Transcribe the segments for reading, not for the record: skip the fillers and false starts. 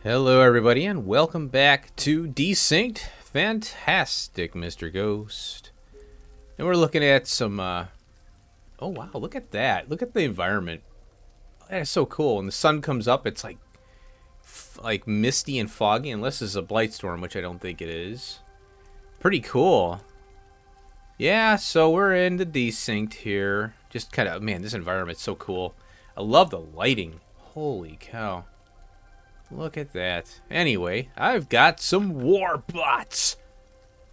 Hello everybody and welcome back to DeSynced. Fantastic, Mr. Ghost. And we're looking at some, oh wow, look at that. Look at the environment. That is so cool. When the sun comes up, it's like misty and foggy, unless it's a blight storm, which I don't think it is. Pretty cool. Yeah, so we're in the DeSynced here. Just kind of, man, this environment's so cool. I love the lighting. Holy cow. Look at that. Anyway, I've got some war bots.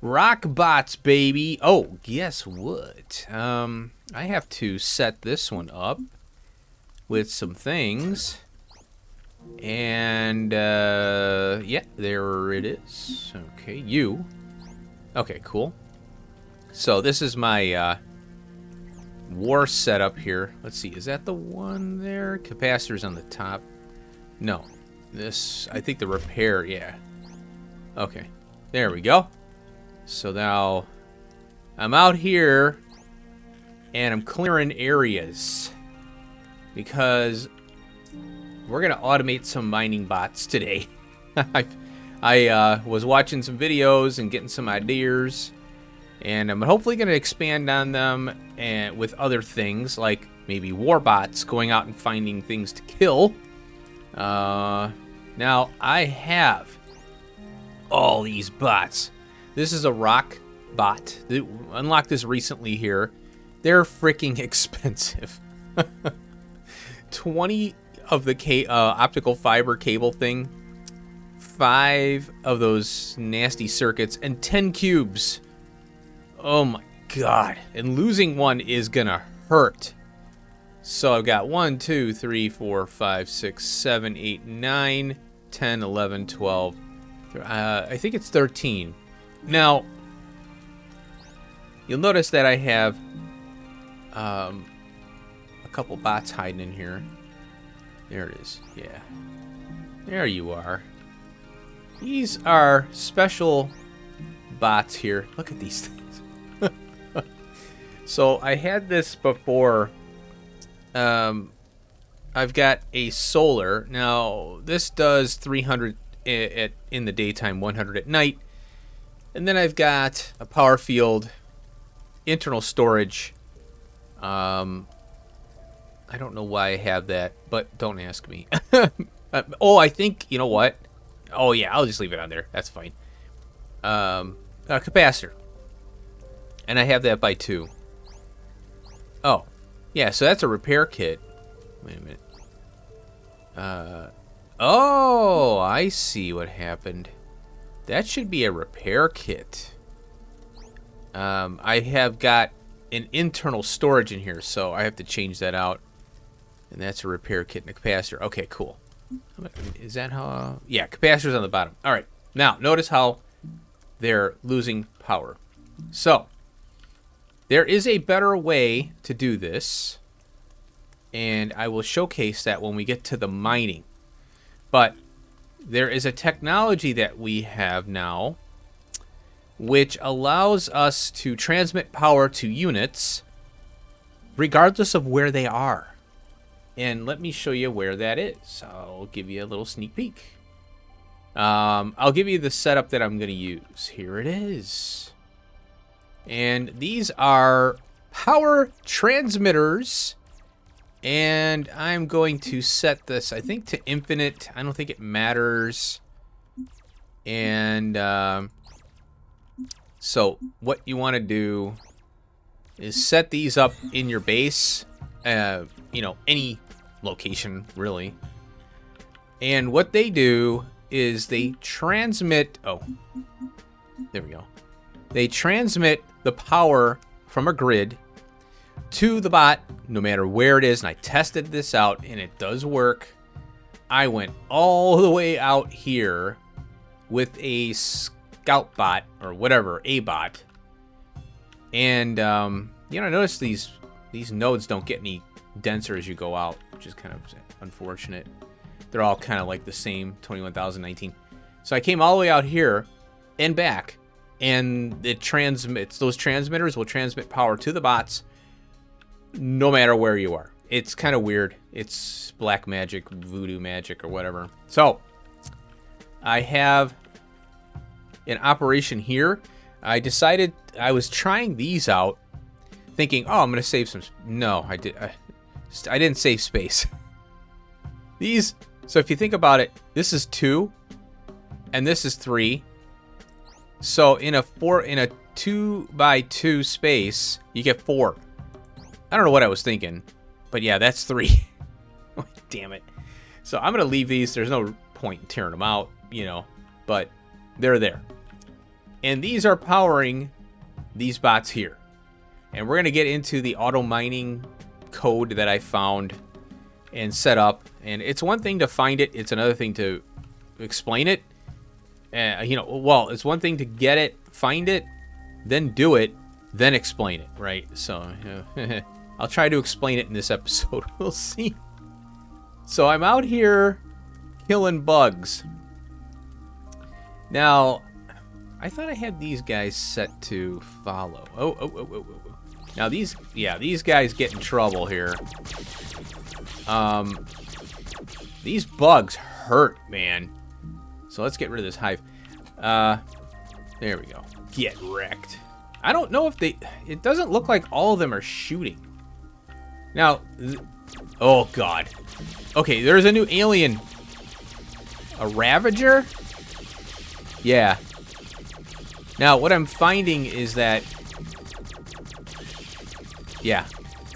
Rock bots, baby. Oh, guess what? I have to set this one up with some things. And, yeah, there it is. Okay, you. Okay, cool. So this is my, war setup here. Let's see, is that the one there? Capacitor's on the top. No. This, I think the repair, yeah. Okay, there we go. So now, I'm out here, and I'm clearing areas. Because we're going to automate some mining bots today. I was watching some videos and getting some ideas. And I'm hopefully going to expand on them and with other things, like maybe war bots going out and finding things to kill. Now, I have all these bots. This is a rock bot. Unlocked this recently here. They're freaking expensive. 20 of the optical fiber cable thing. 5 of those nasty circuits. And 10 cubes. Oh my god. And losing one is gonna hurt. So I've got 1, 2, 3, 4, 5, 6, 7, 8, 9, 10, 11, 12. I think it's 13. Now, you'll notice that I have a couple bots hiding in here. There it is. Yeah. There you are. These are special bots here. Look at these things. So I had this before. I've got a solar. Now, this does 300 in the daytime, 100 at night. And then I've got a power field, internal storage. I don't know why I have that, but don't ask me. Oh, I think, you know what? Oh, yeah, I'll just leave it on there. That's fine. A capacitor. And I have that by 2. Oh, yeah, so that's a repair kit. Wait a minute. Oh, I see what happened. That should be a repair kit. I have got an internal storage in here, so I have to change that out. And that's a repair kit and a capacitor. Okay, cool. Is that how... yeah, capacitor's on the bottom. All right. Now, notice how they're losing power. So, there is a better way to do this. And I will showcase that when we get to the mining. But there is a technology that we have now which allows us to transmit power to units regardless of where they are. And let me show you where that is. I'll give you a little sneak peek. I'll give you the setup that I'm going to use. Here it is. And these are power transmitters. And I'm going to set this, I think, to infinite. I don't think it matters. And so what you want to do is set these up in your base. You know, any location, really. And what they do is they transmit... oh, there we go. They transmit the power from a grid to the bot, no matter where it is. And I tested this out, and it does work. I went all the way out here with a scout bot, or whatever, a bot. And, you know, notice these nodes don't get any denser as you go out, which is kind of unfortunate. They're all kind of like the same, 21,019. So I came all the way out here and back, and it transmits, those transmitters will transmit power to the bots no matter where you are. It's kind of weird. It's black magic, voodoo magic, or whatever. So I have an operation here. I decided I was trying these out, thinking, oh, I'm going to save some. No, I didn't save space. These. So if you think about it, this is 2, and this is 3. So in a 2 by 2 space, you get 4. I don't know what I was thinking, but yeah, that's 3. Oh, damn it. So I'm going to leave these. There's no point in tearing them out, you know, but they're there. And these are powering these bots here. And we're going to get into the auto mining code that I found and set up. And it's one thing to find it. It's another thing to explain it. You know, well, it's one thing to get it, find it, then do it, then explain it, right? So I'll try to explain it in this episode. We'll see. So I'm out here killing bugs. Now, I thought I had these guys set to follow. Oh. Now these guys get in trouble here. These bugs hurt, man. So let's get rid of this hive. There we go. Get wrecked. I don't know if it doesn't look like all of them are shooting. Now, oh god. Okay, there's a new alien. A Ravager? Yeah. Now, what I'm finding is that, yeah,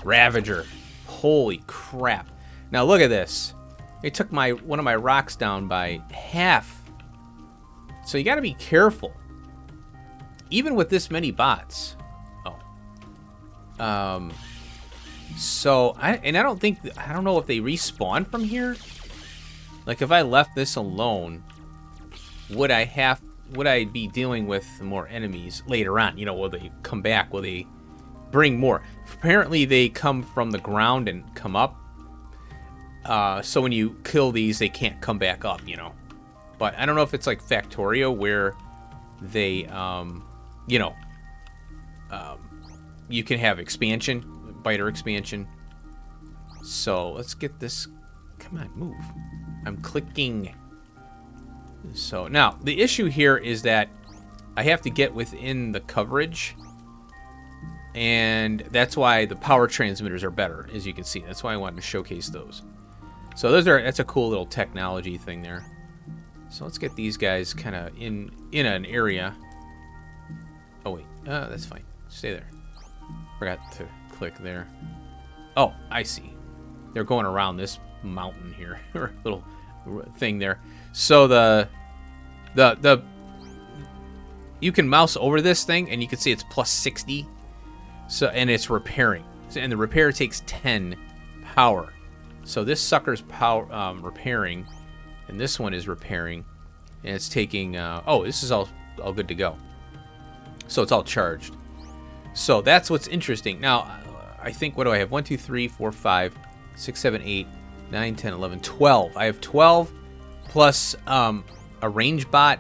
Ravager. Holy crap. Now, look at this. It took one of my rocks down by half. So you got to be careful. Even with this many bots. Oh. So, I don't know if they respawn from here. Like, if I left this alone, would I be dealing with more enemies later on? You know, will they come back? Will they bring more? Apparently, they come from the ground and come up. So when you kill these, they can't come back up, you know. But I don't know if it's like Factorio where they, you know, you can have expansion, biter expansion. So let's get this. Come on, move. I'm clicking. So now the issue here is that I have to get within the coverage. And that's why the power transmitters are better, as you can see. That's why I wanted to showcase those. So that's a cool little technology thing there. So let's get these guys kind of in an area. Oh wait, that's fine. Stay there. Forgot to click there. Oh, I see. They're going around this mountain here, or little thing there. So the you can mouse over this thing and you can see it's plus 60. So, and it's repairing. And the repair takes 10 power. So this sucker's power repairing, and this one is repairing, and it's taking. Oh, this is all good to go. So it's all charged. So that's what's interesting. Now, I think, what do I have? 1, 2, 3, 4, 5, 6, 7, 8, 9, 10, 11, 12. I have 12 plus a range bot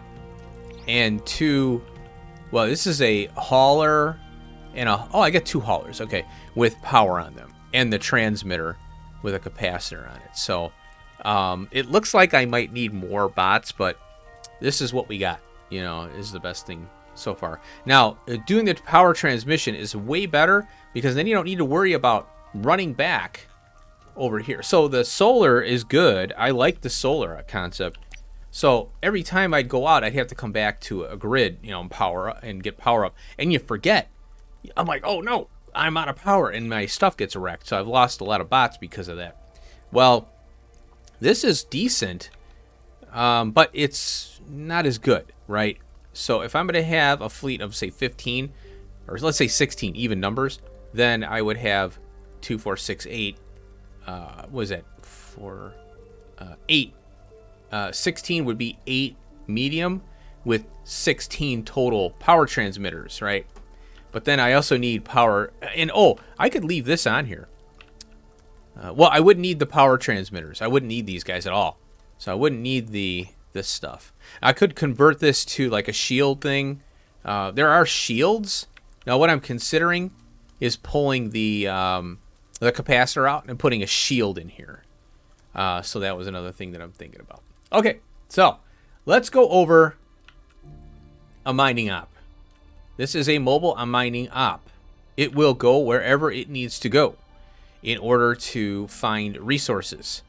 and 2. Well, this is a hauler and I got 2 haulers. Okay, with power on them and the transmitter with a capacitor on it. So it looks like I might need more bots, but this is what we got. You know, is the best thing so far. Now, doing the power transmission is way better because then you don't need to worry about running back over here. So the solar is good. I like the solar concept. So every time I'd go out, I'd have to come back to a grid, you know, and get power up. And you forget. I'm like, oh no, I'm out of power, and my stuff gets wrecked. So I've lost a lot of bots because of that. Well, this is decent, but it's not as good, right? So if I'm going to have a fleet of, say, 15, or let's say 16 even numbers, then I would have 2, 4, 6, 8. What is that? 4, 8. 16 would be 8 medium with 16 total power transmitters, right? But then I also need power, and oh, I could leave this on here. Well, I wouldn't need the power transmitters. I wouldn't need these guys at all. So I wouldn't need this stuff. I could convert this to like a shield thing. There are shields. Now what I'm considering is pulling the capacitor out and putting a shield in here. So that was another thing that I'm thinking about. Okay, so let's go over a mining op. This is a mobile mining op. It will go wherever it needs to go in order to find resources.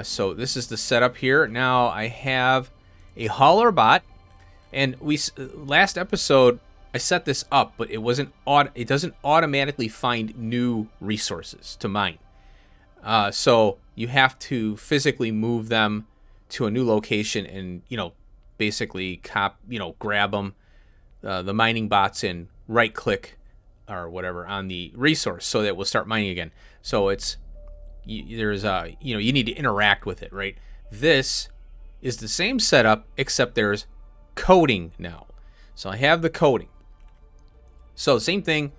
So this is the setup here. Now I have a hauler bot, and last episode I set this up, but it doesn't automatically find new resources to mine. So you have to physically move them to a new location and, basically grab them, the mining bots, and right click or whatever on the resource so that it will start mining again. So you need to interact with it, right? This is the same setup, except there's coding now. So I have the coding. So same thing,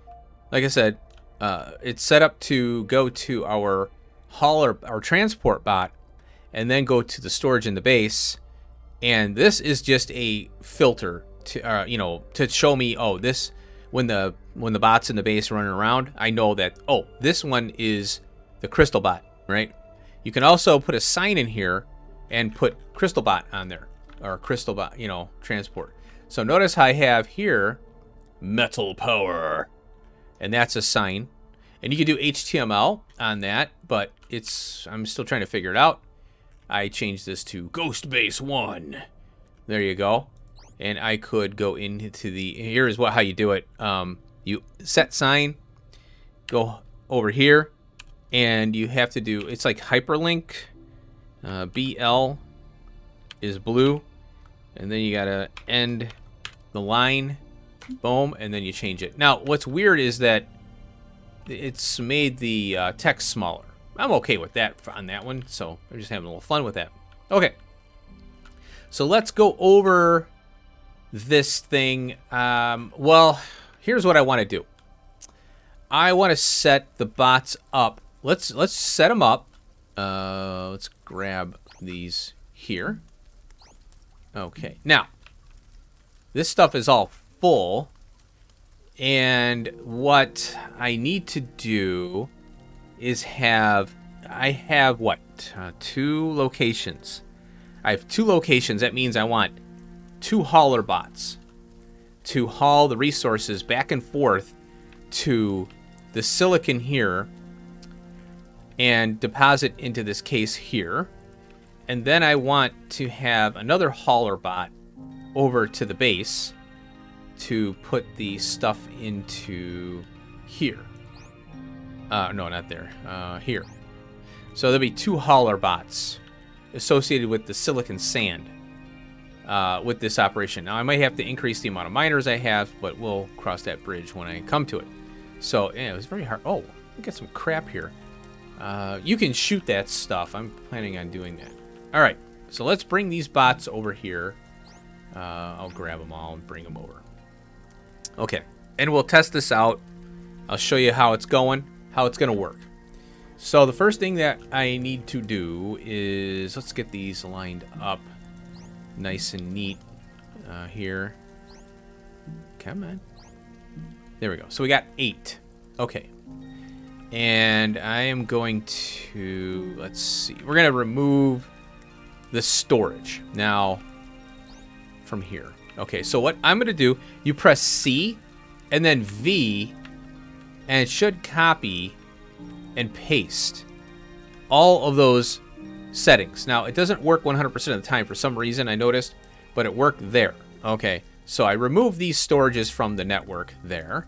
like I said, it's set up to go to our hauler, our transport bot, and then go to the storage in the base. And this is just a filter to show me, this when the bot's in the base running around, I know that this one is the crystal bot, right? You can also put a sign in here and put crystal bot on there, or crystal bot, transport. So notice how I have here metal power, and that's a sign. And you can do HTML on that, but I'm still trying to figure it out. I changed this to Ghost Base 1. There you go. And I could go into here is how you do it. You set sign, go over here, and you have to do, it's like hyperlink. BL is blue, and then you gotta end the line, boom, and then you change it. Now, what's weird is that it's made the text smaller. I'm okay with that on that one, so I'm just having a little fun with that. Okay, so let's go over this thing. Well, here's what I want to do. I want to set the bots up. Let's set them up. Let's grab these here. Okay, now this stuff is all full, and what I need to do is I have what? 2 locations. I have 2 locations. That means I want 2 hauler bots to haul the resources back and forth to the silicon here and deposit into this case here. And then I want to have another hauler bot over to the base to put the stuff into here. No, not there. Here. So there'll be 2 hauler bots associated with the silicon sand with this operation. Now I might have to increase the amount of miners I have, but we'll cross that bridge when I come to it. So yeah, it was very hard. Oh, I got some crap here. You can shoot that stuff. I'm planning on doing that. All right, so let's bring these bots over here. I'll grab them all and bring them over. Okay, and we'll test this out. I'll show you how it's going, how it's going to work. So the first thing that I need to do is, let's get these lined up nice and neat here. Come on. There we go. So we got 8. Okay. And I am going to, let's see. We're going to remove the storage now from here. Okay, so what I'm going to do, you press C and then V, and it should copy and paste all of those settings. Now, it doesn't work 100% of the time for some reason, I noticed, but it worked there. Okay, so I removed these storages from the network there.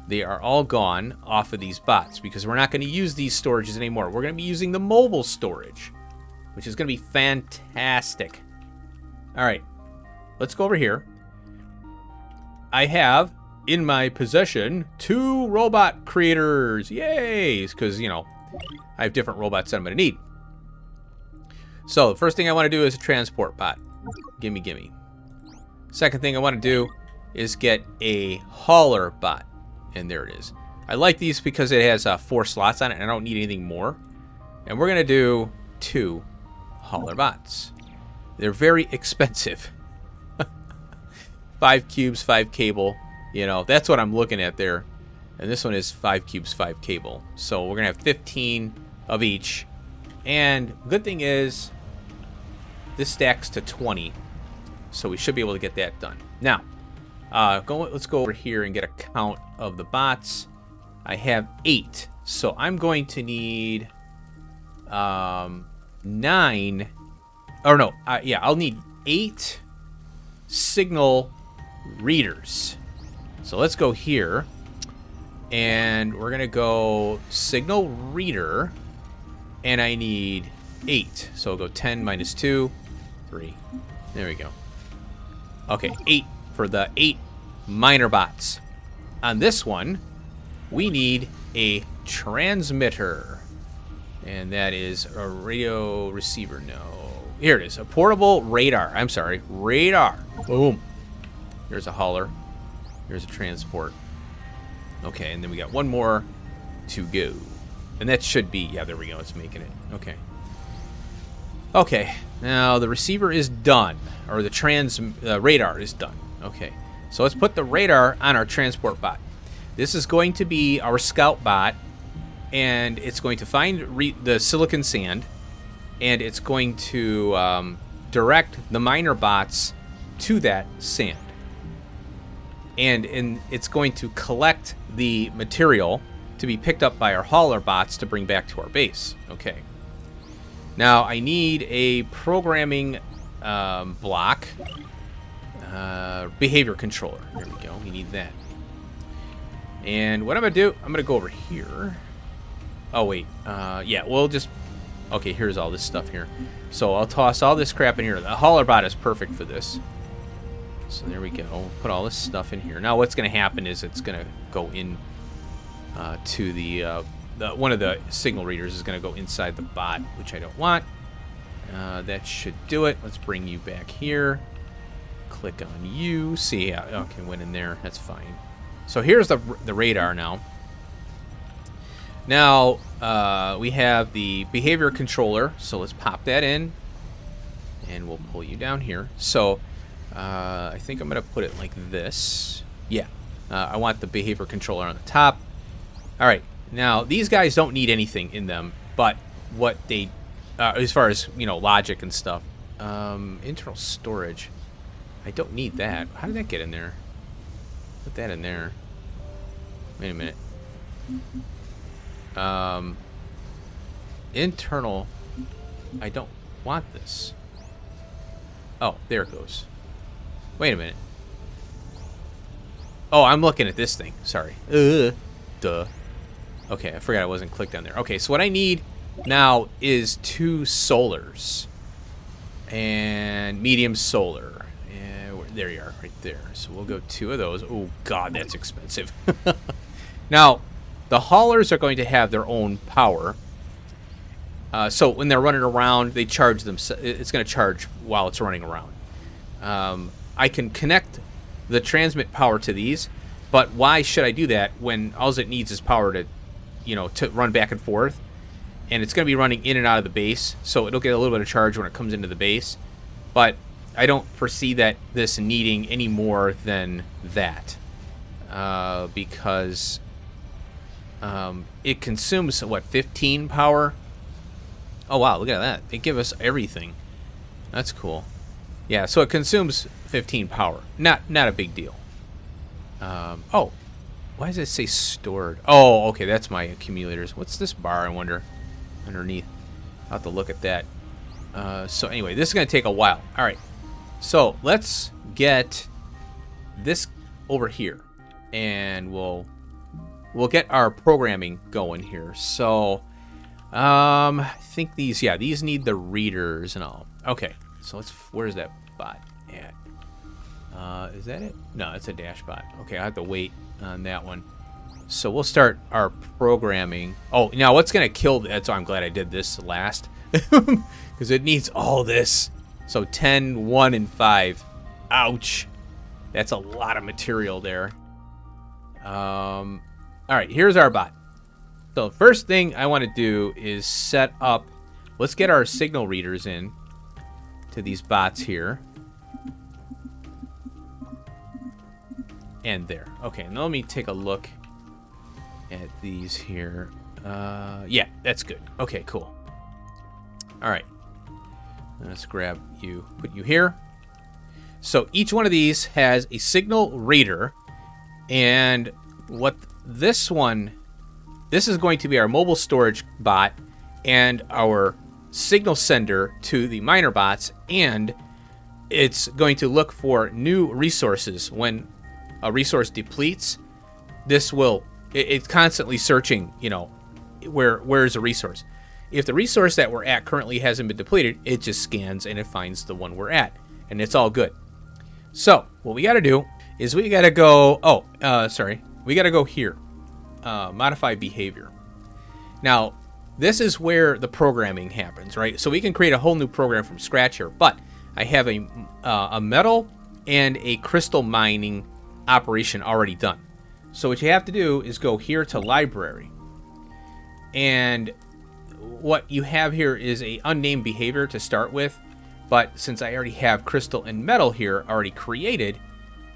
They are all gone off of these bots because we're not going to use these storages anymore. We're going to be using the mobile storage, which is going to be fantastic. All right, let's go over here. I have in my possession 2 robot creators. Yay! Because, I have different robots that I'm going to need. So the first thing I want to do is a transport bot. Gimme, gimme. Second thing I want to do is get a hauler bot. And there it is. I like these because it has 4 slots on it, and I don't need anything more. And we're going to do 2 hauler bots. They're very expensive. 5 cubes, 5 cable. That's what I'm looking at there. And this one is 5 cubes, 5 cable. So we're going to have 15 of each. And good thing is, this stacks to 20. So we should be able to get that done. Now, let's go over here and get a count of the bots. I have 8. So I'm going to need 9. Or no, yeah, I'll need 8 signal readers. So let's go here. And we're going to go signal reader. And I need 8. So I'll go 10 minus 2, 3. There we go. Okay, 8 for the 8 minor bots. On this one, we need a transmitter. And that is a radio receiver. No. Here it is. A portable radar. I'm sorry. Radar. Boom. Here's a hauler. Here's a transport. Okay, and then we got one more to go. And that should be... Yeah, there we go. It's making it. Okay. Okay. Now, the receiver is done. Or the radar is done. Okay. So let's put the radar on our transport bot. This is going to be our scout bot. And it's going to find the silicon sand. And it's going to direct the miner bots to that sand. And it's going to collect the material to be picked up by our hauler bots to bring back to our base. Okay. Now, I need a programming block. Behavior controller. There we go. We need that. And what I'm going to do, I'm going to go over here. Oh, wait. Yeah, we'll just... Okay, here's all this stuff here. So I'll toss all this crap in here. The hauler bot is perfect for this. So there we go. We'll put all this stuff in here. Now what's going to happen is it's going to go in to the one of the signal readers is going to go inside the bot, which I don't want. That should do it. Let's bring you back here. Click on you. See, okay, went in there. That's fine. So here's the radar now. Now we have the behavior controller. So let's pop that in, and we'll pull you down here. So I think I'm going to put it like this. Yeah. I want the behavior controller on the top. All right. Now, these guys don't need anything in them, but what they, as far as, you know, logic and stuff. Internal storage. I don't need that. How did that get in there? Put that in there. Wait a minute. Internal. I don't want this. Oh, there it goes. Wait a minute. Oh, I'm looking at this thing. Sorry. Duh. Okay, I forgot I wasn't clicked on there. Okay, so what I need now is 2 solars. And medium solar. And there you are, right there. So we'll go 2 of those. Oh, God, that's expensive. Now, the haulers are going to have their own power. So when they're running around, they charge them. It's going to charge while it's running around. I can connect the transmit power to these, but why should I do that when all it needs is power to, you know, to run back and forth, and it's going to be running in and out of the base, so it'll get a little bit of charge when it comes into the base, but I don't foresee that this needing any more than that, because it consumes, what, 15 power? Oh, wow, look at that. They give us everything. That's cool. Yeah, so it consumes 15 power. Not a big deal. Oh, why does it say stored? Oh, okay, that's my accumulators. What's this bar, I wonder, underneath? I'll have to look at that. So anyway, this is going to take a while. All right, so let's get this over here, and we'll get our programming going here. So I think these need the readers and all. Okay, so where's that bot at? Is that it? No, it's a dash bot. Okay, I have to wait on that one. So we'll start our programming. Oh, now what's going to kill that? So I'm glad I did this last, because it needs all this. So 10, 1, and 5. Ouch. That's a lot of material there. All right, here's our bot. So the first thing I want to do is set up, let's get our signal readers in to these bots here. And there. Okay, now let me take a look at these here. Yeah, that's good. Okay, cool. All right. Let's grab you, put you here. So each one of these has a signal reader, and what this is going to be our mobile storage bot and our signal sender to the miner bots, and it's going to look for new resources. When a resource depletes, it's constantly searching, where's a resource. If the resource that we're at currently hasn't been depleted, it just scans and it finds the one we're at, and it's all good. So what we got to do is we got to go, we got to go here, modify behavior. Now, this is where the programming happens, right? So we can create a whole new program from scratch here, but I have a metal and a crystal mining operation already done. So what you have to do is go here to library, and what you have here is a unnamed behavior to start with, but since I already have crystal and metal here already created,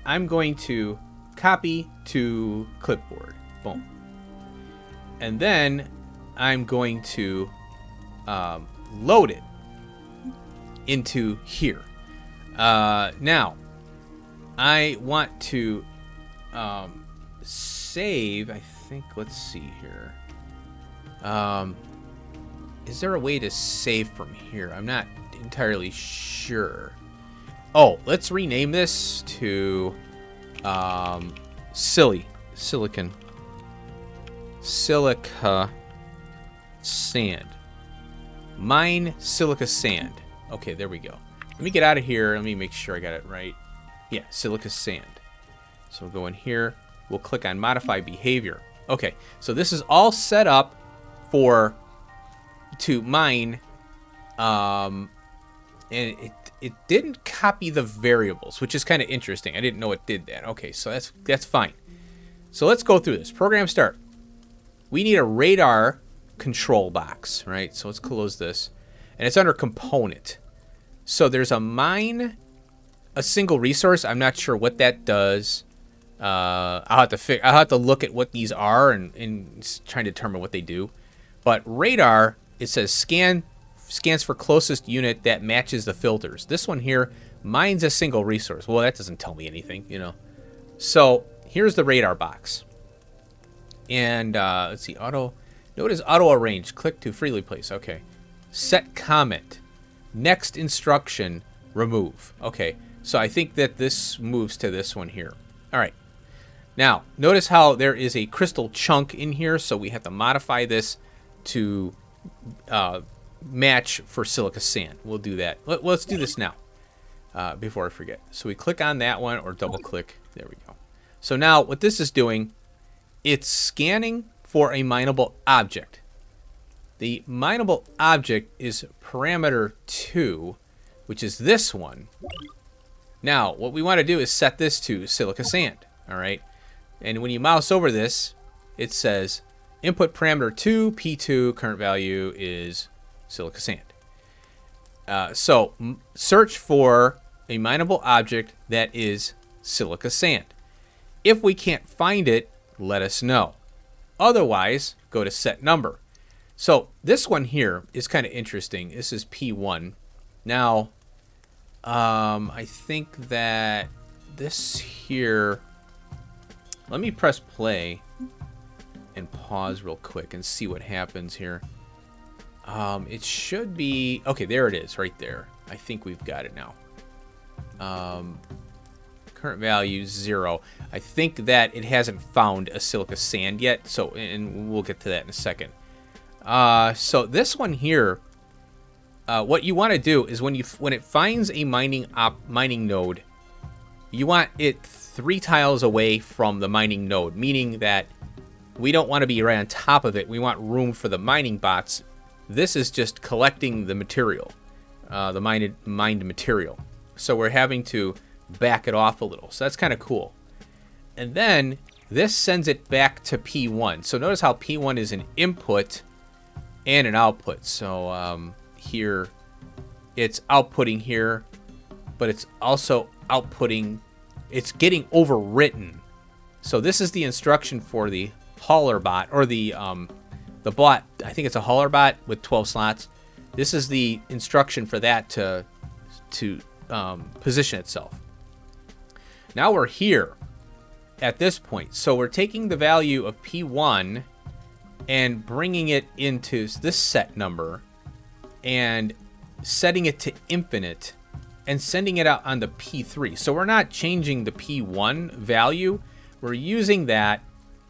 I'm going to copy to clipboard. Boom. And then I'm going to load it into here. Now, I want to save, I think, let's see here. Is there a way to save from here? I'm not entirely sure. Oh, let's rename this to Silica Sand. Mine Silica Sand. Okay, there we go. Let me get out of here. Let me make sure I got it right. Yeah, Silica Sand. So we'll go in here. We'll click on Modify Behavior. Okay, so this is all set up to mine, and it didn't copy the variables, which is kind of interesting. I didn't know it did that. Okay, so that's fine. So let's go through this. Program start. We need a radar control box, right? So let's close this, and it's under component. So there's a mine, a single resource. I'm not sure what that does. I'll have to look at what these are and try and determine what they do. But radar, it says scans for closest unit that matches the filters. This one here, mines a single resource. Well, that doesn't tell me anything, So here's the radar box. And let's see, notice auto arrange. Click to freely place. Okay. Set comment. Next instruction, remove. Okay. So I think that this moves to this one here. All right. Now, notice how there is a crystal chunk in here, so we have to modify this to match for silica sand. We'll do that. Let's do this now before I forget. So we click on that one, or double click. There we go. So now what this is doing, it's scanning for a mineable object. The mineable object is parameter 2, which is this one. Now, what we want to do is set this to silica sand. All right. And when you mouse over this, it says input parameter 2, P2, current value is silica sand. So search for a mineable object that is silica sand. If we can't find it, let us know. Otherwise, go to set number. So this one here is kind of interesting. This is P1. Now, I think that this here, let me press play and pause real quick and see what happens here. It should be, okay, there it is right there. I think we've got it now. Current value 0. I think that it hasn't found a silica sand yet, so, and we'll get to that in a second. So this one here, what you want to do is when it finds a mining node, you want it 3 tiles away from the mining node, meaning that we don't want to be right on top of it. We want room for the mining bots. This is just collecting the material, the mined material. So we're having to back it off a little. So that's kind of cool. And then this sends it back to P1. So notice how P1 is an input and an output. So here it's outputting here, but it's also outputting, it's getting overwritten. So this is the instruction for the hauler bot, or the bot. I think it's a hauler bot with 12 slots. This is the instruction for that to position itself. Now we're here at this point. So we're taking the value of P1 and bringing it into this set number and setting it to infinite and sending it out on the P3. So we're not changing the P1 value. We're using that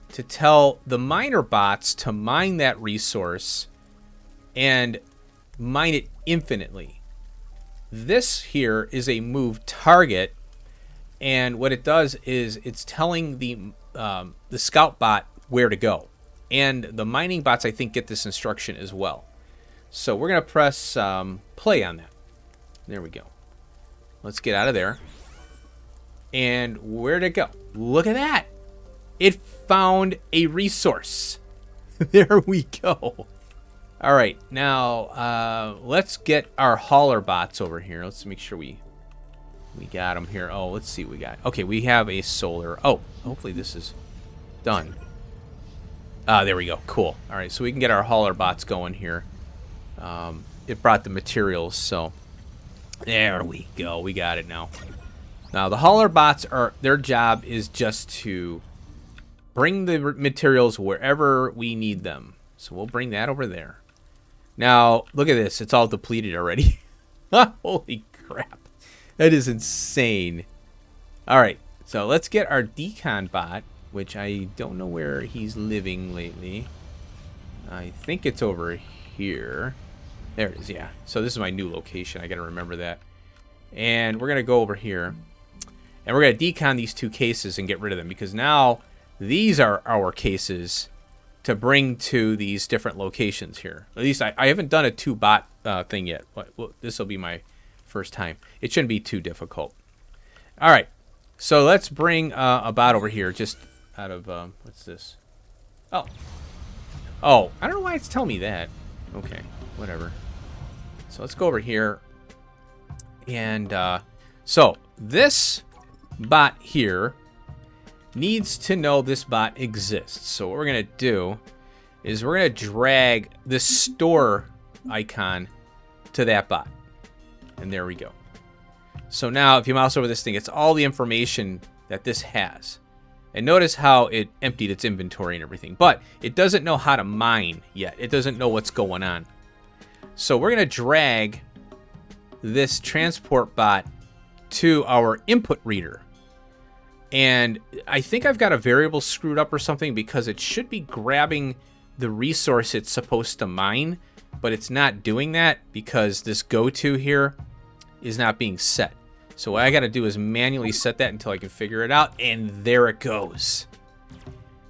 to tell the miner bots to mine that resource and mine it infinitely. This here is a move target, and what it does is it's telling the scout bot where to go. And the mining bots, I think, get this instruction as well. So we're going to press play on that. There we go. Let's get out of there. And where'd it go? Look at that. It found a resource. There we go. All right, now let's get our hauler bots over here. Let's make sure we got them here. Oh, let's see what we got. Okay, we have a solar. Oh, hopefully this is done. There we go. Cool. All right, so we can get our hauler bots going here. It brought the materials, so there we go. We got it now. Now, the hauler bots, their job is just to bring the materials wherever we need them. So we'll bring that over there. Now, look at this. It's all depleted already. Holy crap. That is insane. All right, so let's get our decon bot, which I don't know where he's living lately. I think it's over here. There it is, yeah. So this is my new location. I got to remember that. And we're going to go over here. And we're going to decon these two cases and get rid of them, because now these are our cases to bring to these different locations here. At least I haven't done a two-bot thing yet. Well, this will be my first time. It shouldn't be too difficult. All right. So let's bring a bot over here just out of... what's this? Oh. Oh, I don't know why it's telling me that. Okay, whatever. So let's go over here. And so this bot here needs to know this bot exists. So what we're going to do is we're going to drag this store icon to that bot. And there we go. So now if you mouse over this thing, it's all the information that this has. And notice how it emptied its inventory and everything. But it doesn't know how to mine yet. It doesn't know what's going on. So we're going to drag this transport bot to our input reader. And I think I've got a variable screwed up or something, because it should be grabbing the resource it's supposed to mine, but it's not doing that because this go-to here is not being set. So what I got to do is manually set that until I can figure it out, and there it goes.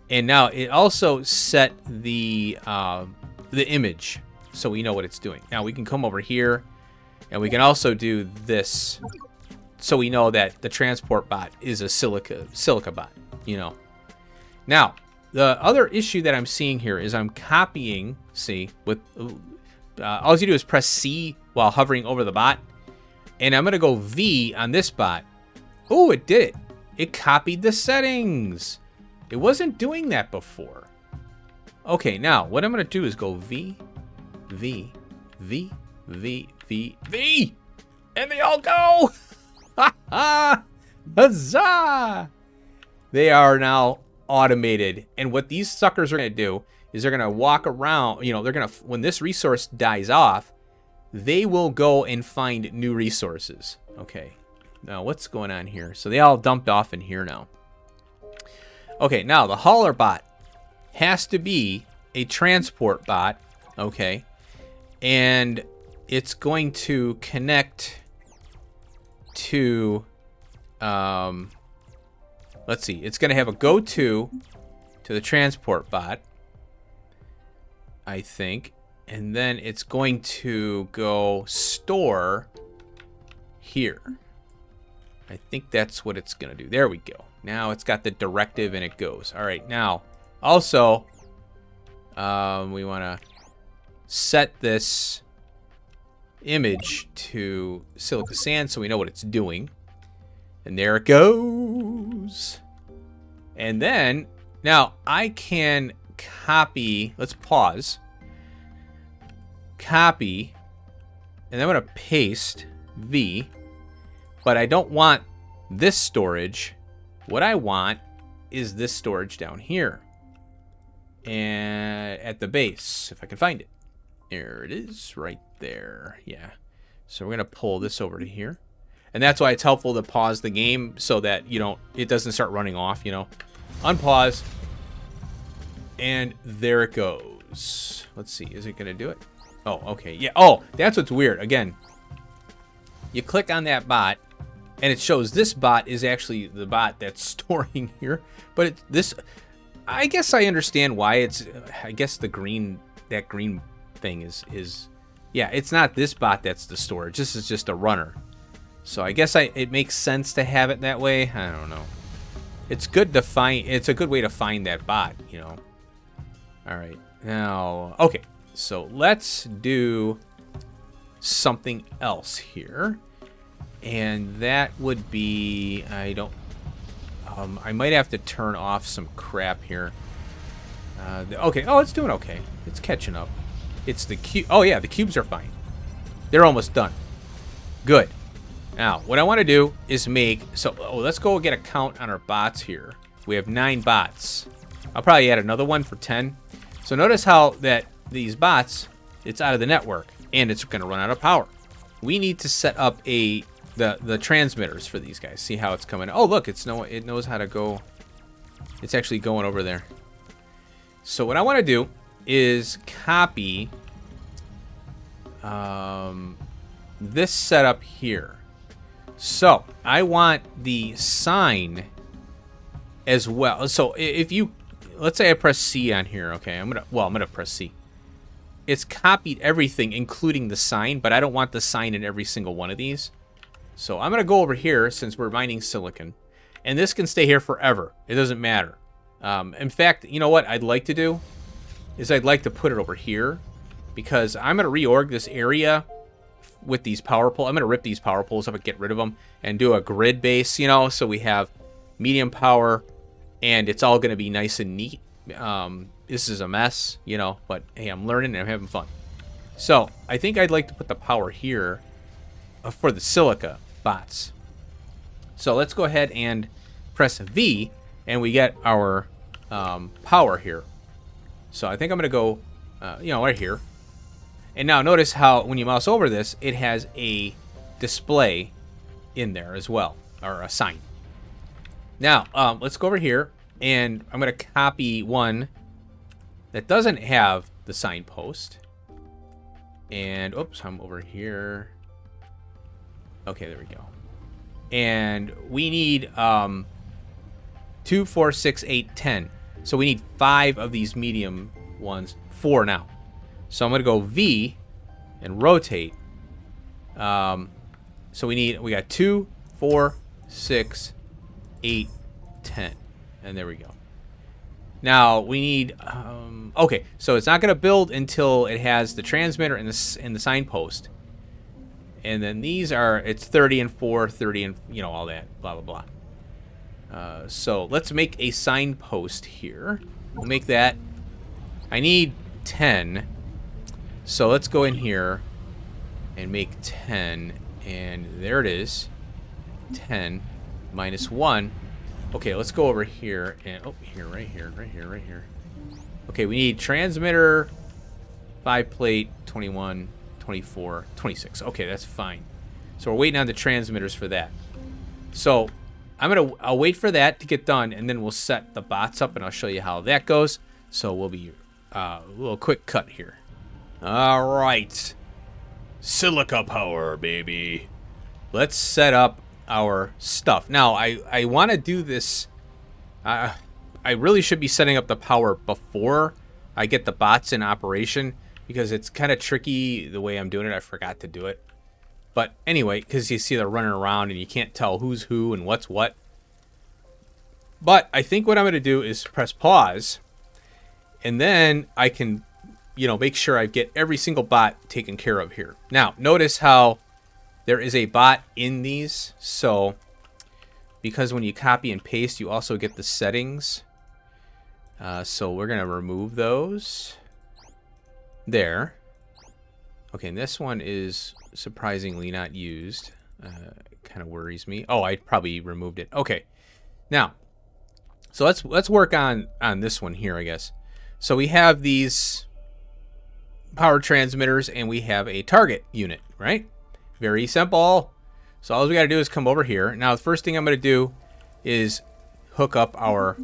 And now it also set the image, so we know what it's doing. Now we can come over here, and we can also do this, so we know that the transport bot is a silica bot, you know. Now, the other issue that I'm seeing here is I'm copying, see, with all you do is press C while hovering over the bot, and I'm going to go V on this bot. Oh, it did it. It copied the settings. It wasn't doing that before. Okay, now what I'm going to do is go V, V, V, V, V, V, and they all go. Ha ha! Huzzah! They are now automated, and what these suckers are going to do is they're going to walk around. You know, they're going to, when this resource dies off, they will go and find new resources. Okay, now what's going on here? So they all dumped off in here now. Okay, now the hauler bot has to be a transport bot. Okay, and it's going to connect to let's see, it's going to have a go-to to the transport bot, I think, and then it's going to go store here. I think that's what it's going to do. There we go. Now it's got the directive and it goes. All right, now also we want to set this image to silica sand so we know what it's doing. And there it goes. And then now I can copy, let's pause, copy, and I'm going to paste V, but I don't want this storage. What I want is this storage down here. And at the base, if I can find it. There it is, right there. Yeah. So we're going to pull this over to here. And that's why it's helpful to pause the game so that it doesn't start running off, Unpause. And there it goes. Let's see. Is it going to do it? Oh, okay. Yeah. Oh, that's what's weird. Again, you click on that bot, and it shows this bot is actually the bot that's storing here. But I guess I understand why I guess that green thing is yeah, it's not this bot that's the storage. This is just a runner. So I guess it makes sense to have it that way. I don't know. It's good to find. It's a good way to find that bot, All right. Now, okay. So let's do something else here. And that would be, I might have to turn off some crap here. Okay. Oh, it's doing okay. It's catching up. It's the cube. Oh, yeah. The cubes are fine. They're almost done. Good. Now, what I want to do is let's go get a count on our bots here. We have 9 bots. I'll probably add another one for 10. So notice how that these bots, it's out of the network, and it's going to run out of power. We need to set up the transmitters for these guys. See how it's coming. Oh, look, it knows how to go. It's actually going over there. So what I want to do is copy this setup here. So I want the sign as well. So let's say I press C on here. Okay, I'm gonna press C. It's copied everything, including the sign, but I don't want the sign in every single one of these. So I'm gonna go over here since we're mining silicon, and this can stay here forever. It doesn't matter. In fact, you know what I'd like to do is I'd like to put it over here because I'm gonna reorg this area with these power poles. I'm going to rip these power poles up and get rid of them and do a grid base, so we have medium power and it's all going to be nice and neat. This is a mess, but hey, I'm learning and I'm having fun. So I think I'd like to put the power here for the silica bots. So let's go ahead and press V and we get our power here. So I think I'm going to go, right here. And now notice how when you mouse over this, it has a display in there as well, or a sign. Now, let's go over here, and I'm going to copy one that doesn't have the signpost. And, oops, I'm over here. Okay, there we go. And we need 2, 4, 6, 8, 10. So we need 5 of these medium ones, 4 now. So I'm going to go V and rotate. So we got 2, 4, 6, 8, 10. And there we go. Now we need, okay, so it's not going to build until it has the transmitter and the signpost. And then these it's 30 and 4, 30 and, all that, blah, blah, blah. So let's make a signpost here. We'll make that. I need 10. So let's go in here and make 10, and there it is. 10 minus 1. Okay, let's go over here and right here. Okay, we need transmitter, 5 plate, 21, 24, 26. Okay, that's fine. So we're waiting on the transmitters for that. So I'll wait for that to get done, and then we'll set the bots up, and I'll show you how that goes. So we'll be a little quick cut here. All right, silica power, baby. Let's set up our stuff. Now, I want to do this. I really should be setting up the power before I get the bots in operation because it's kind of tricky the way I'm doing it. I forgot to do it. But anyway, because you see they're running around and you can't tell who's who and what's what. But I think what I'm going to do is press pause, and then I can make sure I get every single bot taken care of here. Now, notice how there is a bot in these. So, because when you copy and paste, you also get the settings. So we're going to remove those. There. Okay, and this one is surprisingly not used. Kind of worries me. Oh, I probably removed it. Okay. Now, so let's work on this one here, I guess. So we have these power transmitters and we have a target unit, right? Very simple. So all we got to do is come over here. Now, the first thing I'm going to do is hook up our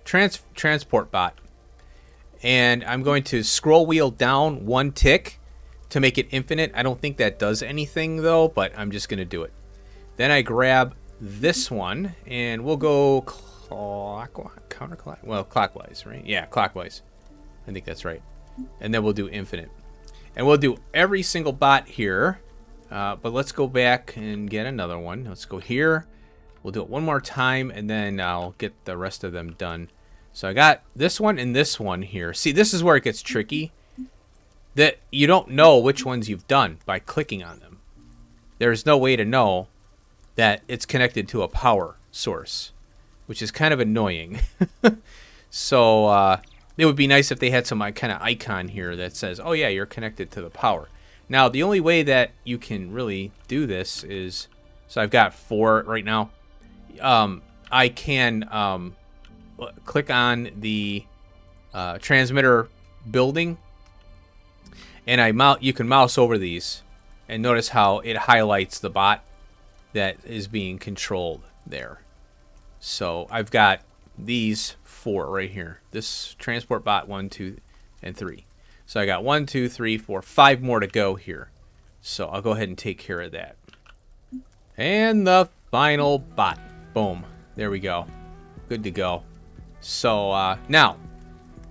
transport bot. And I'm going to scroll wheel down one tick to make it infinite. I don't think that does anything, though, but I'm just going to do it. Then I grab this one, and we'll go counterclockwise. Well, clockwise, right? Yeah, clockwise. I think that's right. And then we'll do infinite. And we'll do every single bot here. But let's go back and get another one. Let's go here. We'll do it one more time, and then I'll get the rest of them done. So I got this one and this one here. See, this is where it gets tricky. That you don't know which ones you've done by clicking on them. There's no way to know that it's connected to a power source, which is kind of annoying. So it would be nice if they had some kind of icon here that says, oh yeah, you're connected to the power. Now, the only way that you can really do this is, so I've got 4 right now. I can click on the transmitter building, and you can mouse over these, and notice how it highlights the bot that is being controlled there. So I've got these 4 right here. This transport bot 1, 2, and 3. So I got 1, 2, 3, 4, 5 more to go here. So I'll go ahead and take care of that. And the final bot. Boom. There we go. Good to go. So now,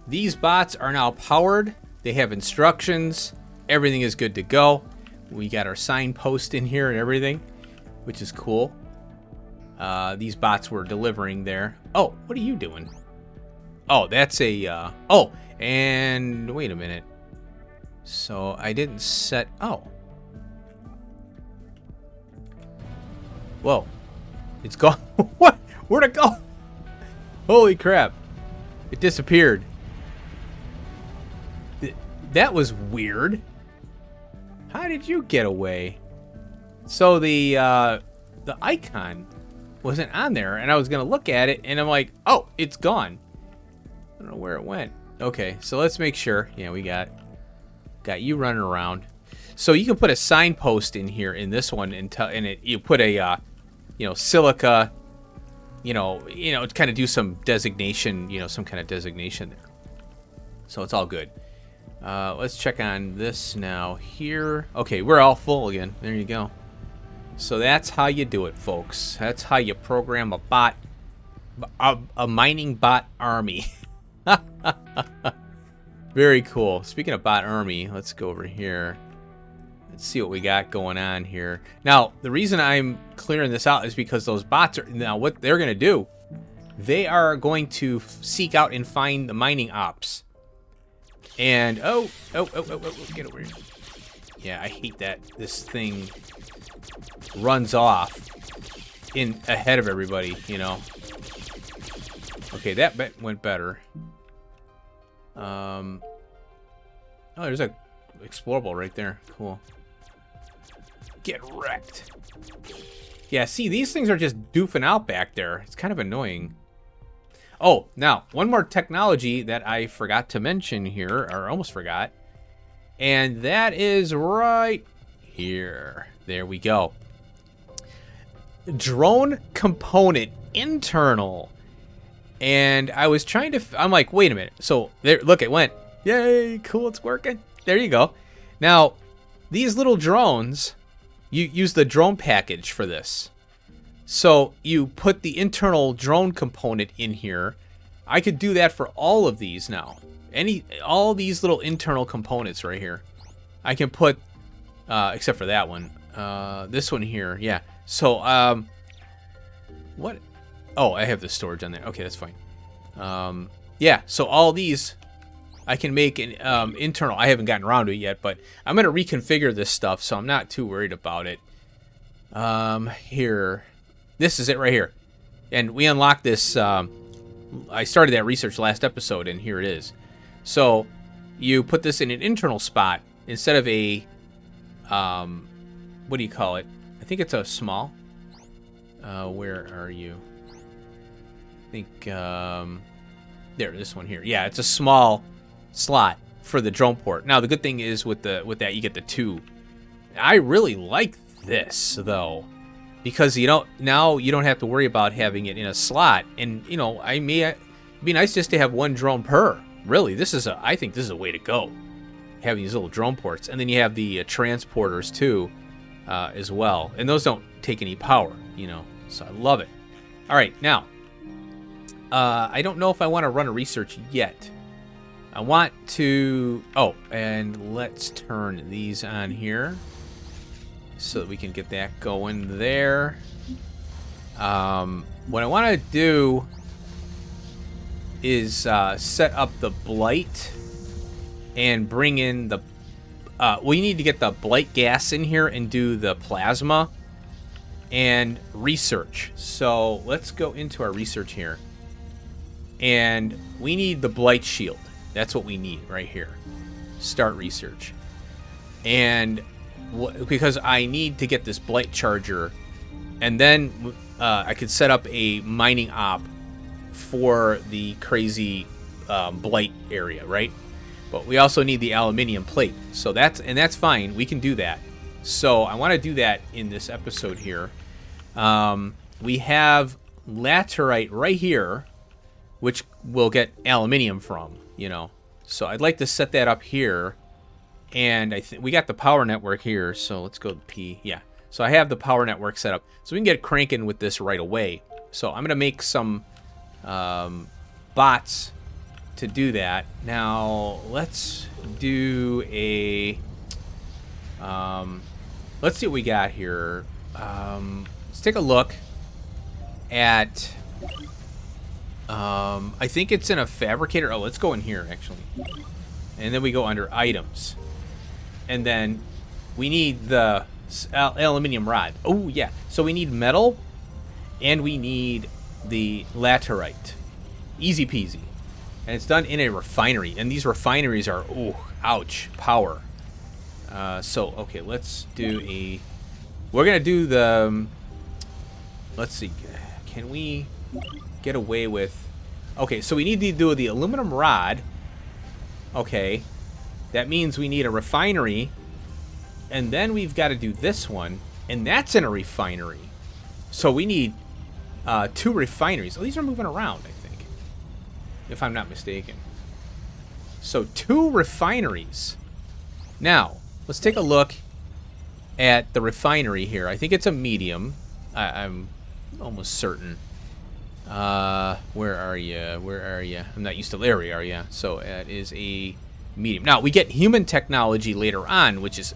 these bots are now powered. They have instructions. Everything is good to go. We got our signpost in here and everything, which is cool. These bots were delivering there. Oh, what are you doing? Oh, that's a... oh, and wait a minute. So I didn't set... Oh. Whoa. It's gone. What? Where'd it go? Holy crap. It disappeared. That was weird. How did you get away? So the icon wasn't on there, and I was going to look at it, and I'm like, oh, it's gone. I don't know where it went. Okay, so let's make sure. Yeah, we got you running around. So you can put a signpost in here in this one, and you put a silica, to kind of do some designation, some kind of designation there. So it's all good. Let's check on this now here. Okay, we're all full again. There you go. So that's how you do it, folks. That's how you program a bot, a mining bot army. Very cool. Speaking of bot army, let's go over here. Let's see what we got going on here. Now, the reason I'm clearing this out is because those bots are... Now, what they're going to do, they are going to seek out and find the mining ops. And, oh, get over here. Yeah, I hate that this thing runs off ahead of everybody, Okay, that went better. Oh, there's a explorable right there. Cool. Get wrecked. Yeah, see, these things are just doofing out back there. It's kind of annoying. Oh, now, one more technology that I forgot to mention here, or almost forgot. And that is right here. There we go. Drone component internal. And I was trying to... I'm like, wait a minute. So, there, look, it went. Yay, cool, it's working. There you go. Now, these little drones, you use the drone package for this. So, you put the internal drone component in here. I could do that for all of these now. All these little internal components right here. I can put, except for that one. This one here, yeah. So, what... Oh, I have the storage on there. Okay, that's fine. Yeah, so all these, I can make an internal. I haven't gotten around to it yet, but I'm going to reconfigure this stuff, so I'm not too worried about it. Here. This is it right here. And we unlocked this. I started that research last episode, and here it is. So you put this in an internal spot instead of a, what do you call it? I think it's a small. Where are you? I think, there, this one here. Yeah, it's a small slot for the drone port. Now, the good thing is with that, you get the 2. I really like this, though, because now you don't have to worry about having it in a slot. And, it'd be nice just to have 1 drone per. Really, I think this is a way to go, having these little drone ports. And then you have the transporters, too, as well. And those don't take any power, so I love it. All right, now, I don't know if I want to run a research yet. I want to... Oh, and let's turn these on here so that we can get that going there. What I want to do is set up the blight and bring in the... we need to get the blight gas in here and do the plasma and research. So let's go into our research here. And we need the blight shield. That's what we need right here. Start research. And because I need to get this blight charger, and then I could set up a mining op for the crazy blight area, right? But we also need the aluminium plate. So that's fine. We can do that. So I want to do that in this episode here. We have laterite right here, which we'll get aluminium from, So I'd like to set that up here. And I think we got the power network here. So let's go to P. Yeah. So I have the power network set up. So we can get cranking with this right away. So I'm going to make some bots to do that. Now, let's do a... let's see what we got here. Let's take a look at... I think it's in a fabricator. Oh, let's go in here, actually. And then we go under items. And then we need the aluminium rod. Oh, yeah. So we need metal, and we need the laterite. Easy peasy. And it's done in a refinery. And these refineries are, ooh, ouch, power. So, okay, let's do a... We're going to do the... Let's see. Can we get away with... Okay, so we need to do the aluminum rod. Okay. That means we need a refinery. And then we've got to do this one. And that's in a refinery. So we need 2 refineries. Oh, these are moving around, I think, if I'm not mistaken. So 2 refineries. Now, let's take a look at the refinery here. I think it's a medium. I'm almost certain. Where are you? Where are you? I'm not used to... There we are, yeah. So it is a medium. Now, we get human technology later on, which is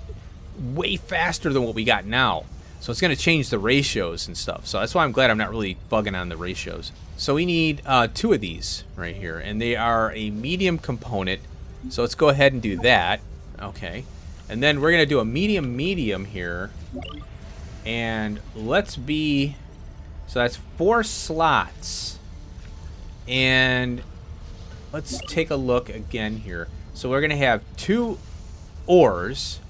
way faster than what we got now. So it's going to change the ratios and stuff. So that's why I'm glad I'm not really bugging on the ratios. So we need 2 of these right here. And they are a medium component. So let's go ahead and do that. Okay. And then we're going to do a medium here. And let's be... So that's 4 slots. And let's take a look again here. So we're going to have 2 ores.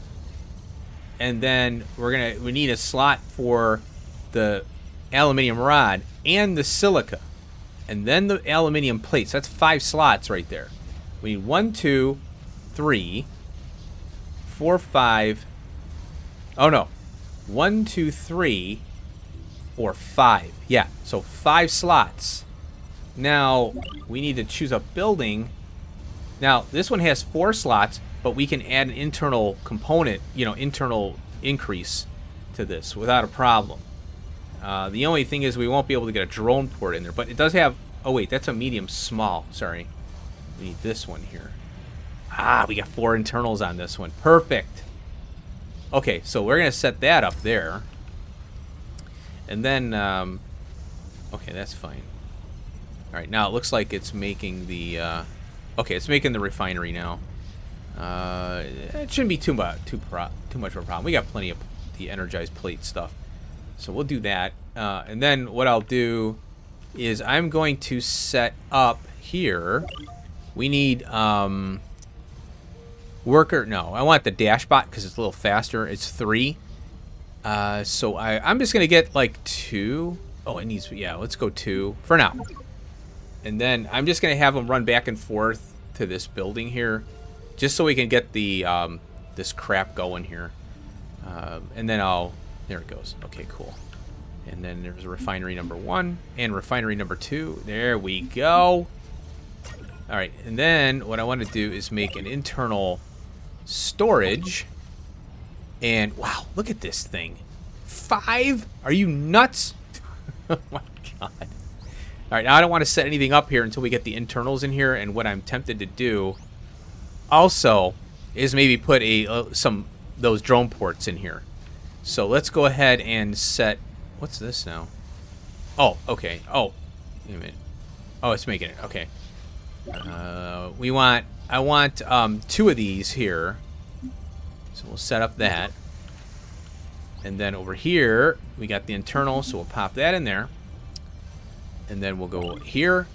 And then we need a slot for the aluminium rod and the silica. And then the aluminium plates. That's 5 slots right there. We need 1, 2, 3, 4, 5. Oh no. 1, 2, 3, 4, 5. Yeah, so 5 slots. Now, we need to choose a building. Now, this one has 4 slots, but we can add an internal component, internal increase to this without a problem. The only thing is we won't be able to get a drone port in there, but it does have... Oh, wait, that's a medium small. Sorry. We need this one here. Ah, we got 4 internals on this one. Perfect. Okay, so we're going to set that up there. And then... okay, that's fine. All right, now it looks like it's making the... okay, it's making the refinery now. It shouldn't be too much of a problem. We got plenty of the energized plate stuff. So we'll do that. And then what I'll do is I'm going to set up here. We need worker. No, I want the dashbot because it's a little faster. It's 3. So I'm just going to get like 2. Oh, it needs... Yeah, let's go 2 for now. And then I'm just going to have them run back and forth to this building here, just so we can get the this crap going here. And then there it goes. Okay, cool. And then there's refinery number 1 and refinery number 2. There we go. All right, and then what I want to do is make an internal storage. And wow, look at this thing. 5? Are you nuts? Oh my god. All right, now I don't want to set anything up here until we get the internals in here. And what I'm tempted to do also is maybe put those drone ports in here. So let's go ahead and set. What's this now? Oh, okay. Oh, wait a minute. Oh, it's making it. Okay. I want 2 of these here. So we'll set up that. And then over here, we got the internal, so we'll pop that in there. And then we'll go here.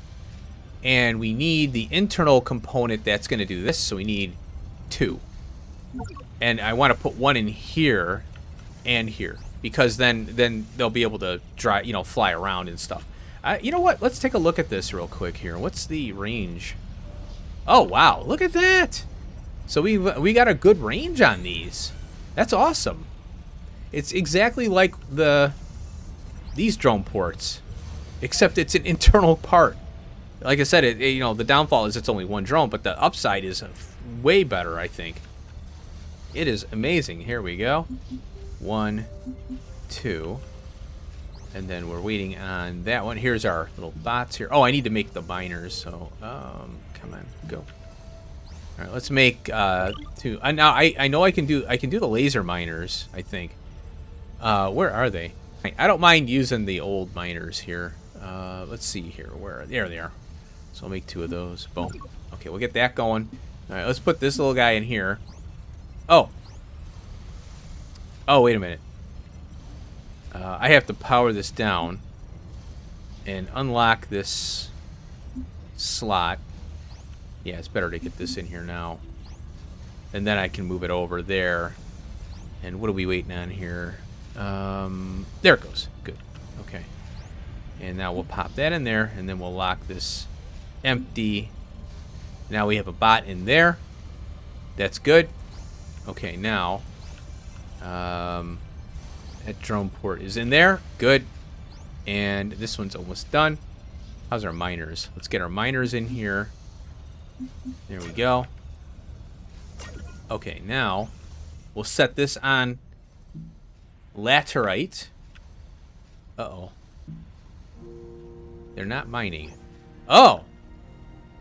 And we need the internal component that's going to do this, so we need 2. And I want to put 1 in here and here, because then they'll be able to fly around and stuff. You know what? Let's take a look at this real quick here. What's the range? Oh, wow. Look at that. So we got a good range on these. That's awesome. It's exactly like these drone ports, except it's an internal part. Like I said, the downfall is it's only 1 drone, but the upside is way better, I think. It is amazing. Here we go. 1, 2. And then we're waiting on that one. Here's our little bots here. Oh, I need to make the miners. So, come on, go. All right, let's make 2. Now I know I can do the laser miners, I think. Where are they? I don't mind using the old miners here. Let's see here. There they are. So I'll make 2 of those. Boom. Okay, we'll get that going. All right, let's put this little guy in here. Oh. Oh, wait a minute. I have to power this down and unlock this slot. Yeah, it's better to get this in here now. And then I can move it over there. And what are we waiting on here? There it goes. Good. Okay. And now we'll pop that in there, and then we'll lock this empty. Now we have a bot in there. That's good. Okay, now that drone port is in there. Good. And this one's almost done. How's our miners? Let's get our miners in here. There we go. Okay, now we'll set this on laterite. Uh-oh. They're not mining. Oh!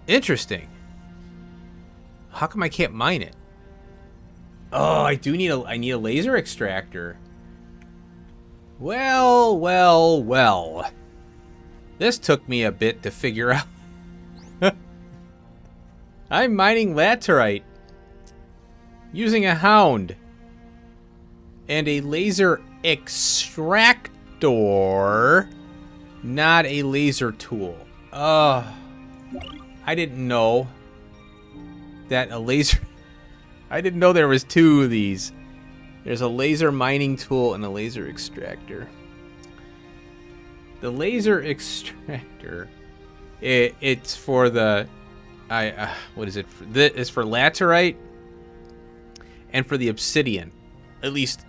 Interesting. How come I can't mine it? Oh, I need a laser extractor. Well, well, well. This took me a bit to figure out. I'm mining laterite using a hound and a laser extractor, not a laser tool. I didn't know that a laser... I didn't know there was 2 of these. There's a laser mining tool and a laser extractor. The laser extractor, it's for the... what is it? It's for laterite and for the obsidian. At least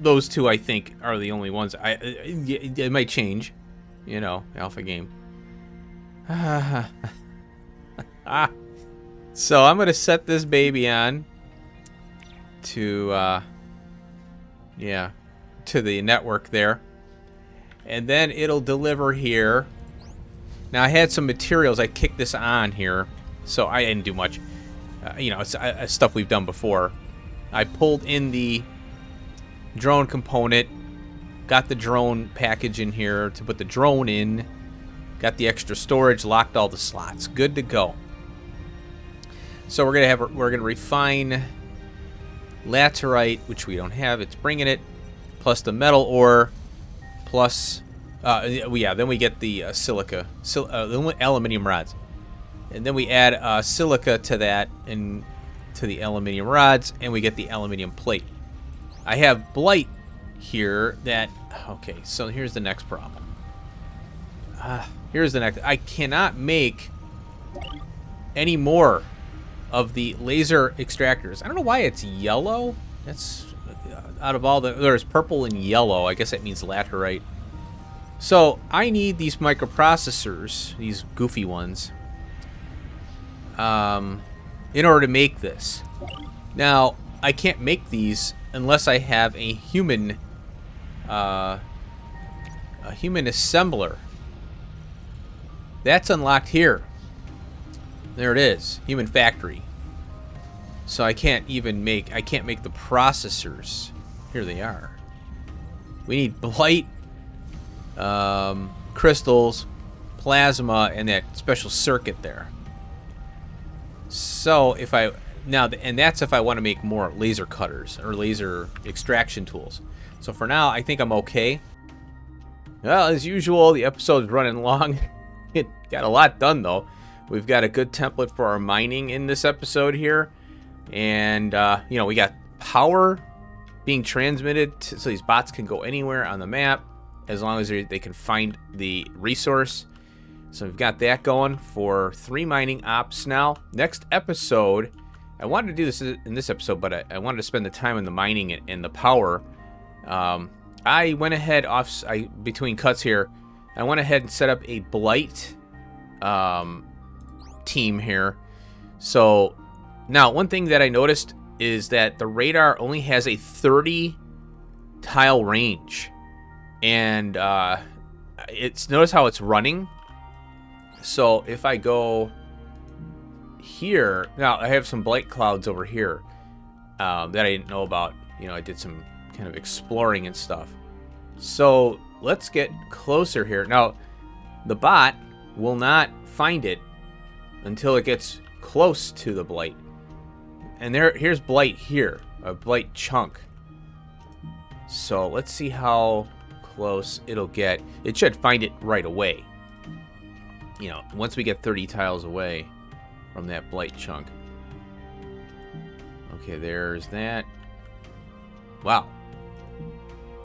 those 2, I think, are the only ones. It might change, alpha game. So I'm gonna set this baby on to to the network there, and then it'll deliver here. Now I had some materials. I kicked this on here, so I didn't do much. It's stuff we've done before. I pulled in the drone component, got the drone package in here to put the drone in, got the extra storage, locked all the slots, good to go. So we're gonna refine laterite, which we don't have. It's bringing it, plus the metal ore, plus then we get the silica, the aluminium rods, and then we add silica to that and to the aluminium rods, and we get the aluminium plate. I have blight here that... Okay, so here's the next problem. Here's the next. I cannot make any more of the laser extractors. I don't know why it's yellow. That's out of all the... There's purple and yellow. I guess that means laterite. So I need these microprocessors, these goofy ones, in order to make this. Now, I can't make these unless I have a human assembler. That's unlocked here. There it is, human factory. So I can't make the processors. Here they are. We need blight, crystals, plasma, and that special circuit there. So if I and that's if I want to make more laser cutters or laser extraction tools. So for now, I think I'm okay. Well, as usual, the episode's running long. It got a lot done though. We've got a good template for our mining in this episode here, and you know, we got power being transmitted so these bots can go anywhere on the map as long as they can find the resource. So we've got that going for 3 mining ops now. Next episode, I wanted to do this in this episode, but I wanted to spend the time on the mining and the power. I went ahead between cuts here, I went ahead and set up a blight team here. So now one thing that I noticed is that the radar only has a 30 tile range, and notice how it's running. So if I go here, now I have some blight clouds over here that I didn't know about. You know, I did some kind of exploring and stuff. So let's get closer here. Now the bot will not find it until it gets close to the blight. And here's blight here, a blight chunk. So let's see how close it'll get. It should find it right away. You know, once we get 30 tiles away from that blight chunk. Okay, there's that. Wow.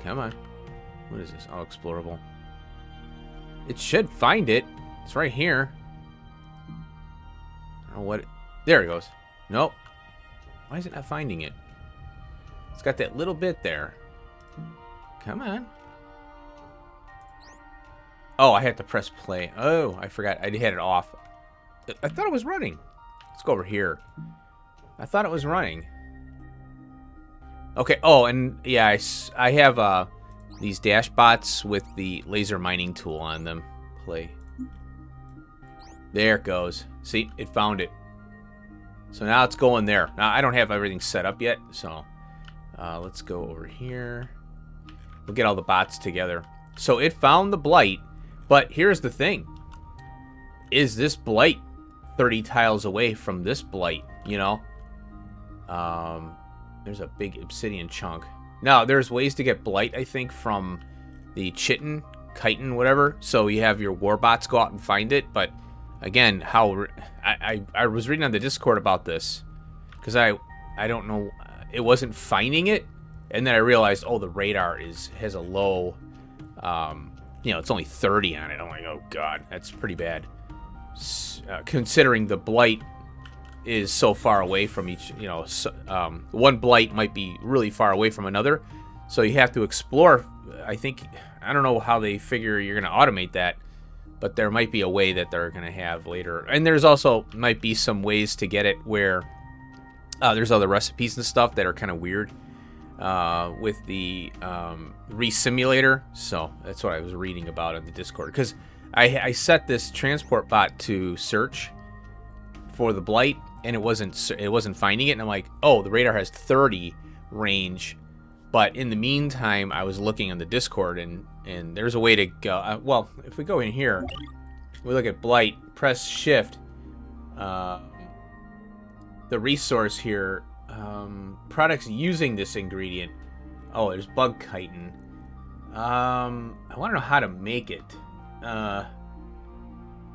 Come on. What is this? Oh, explorable. It should find it. It's right here. I don't know what... There it goes. Nope. Why is it not finding it? It's got that little bit there. Come on. Oh, I had to press play. Oh, I forgot. I had it off. I thought it was running. Let's go over here. I thought it was running. Okay. Oh, and yeah, I have these dash bots with the laser mining tool on them. Play. There it goes. See, it found it. So now it's going there. Now I don't have everything set up yet, so let's go over here. We'll get all the bots together. So it found the blight, but here's the thing. Is this blight 30 tiles away from this blight, you know? There's a big obsidian chunk. Now, there's ways to get blight, I think, from the chitin, chitin, whatever. So you have your warbots go out and find it, but again, I was reading on the Discord about this because I don't know, it wasn't finding it, and then I realized, oh, the radar has a low, you know, it's only 30 on it. I'm like, oh god, that's pretty bad, considering the blight is so far away from each, you know, one blight might be really far away from another, so you have to explore. I don't know how they figure you're going to automate that, but there might be a way that they're going to have later. And there's also might be some ways to get it where there's other recipes and stuff that are kind of weird with the re-simulator. So that's what I was reading about in the Discord. Because I set this transport bot to search for the blight, and it wasn't finding it. And I'm like, oh, the radar has 30 range. But in the meantime, I was looking on the Discord, and there's a way to go. Well, if we go in here, we look at blight, press shift. The resource here, products using this ingredient. Oh, there's bug chitin. I want to know how to make it.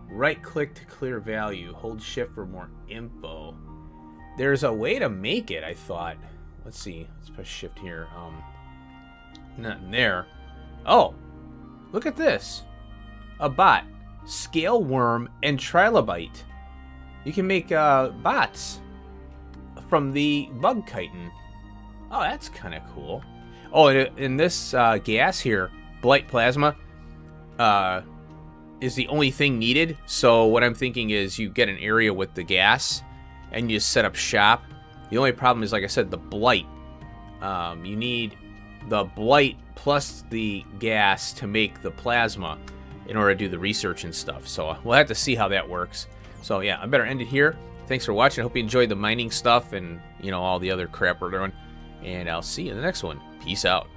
Right click to clear value. Hold shift for more info. There's a way to make it, I thought. Let's see. Let's press shift here. Nothing there. Oh, look at this. A bot. scale worm, and trilobite. You can make bots from the bug chitin. Oh, that's kind of cool. Oh, and in this gas here, blight plasma, is the only thing needed. So what I'm thinking is you get an area with the gas, and you set up shop. The only problem is, like I said, the blight. You need the blight plus the gas to make the plasma in order to do the research and stuff. So we'll have to see how that works. So yeah, I better end it here. Thanks for watching. I hope you enjoyed the mining stuff and, you know, all the other crap we're doing. And I'll see you in the next one. Peace out.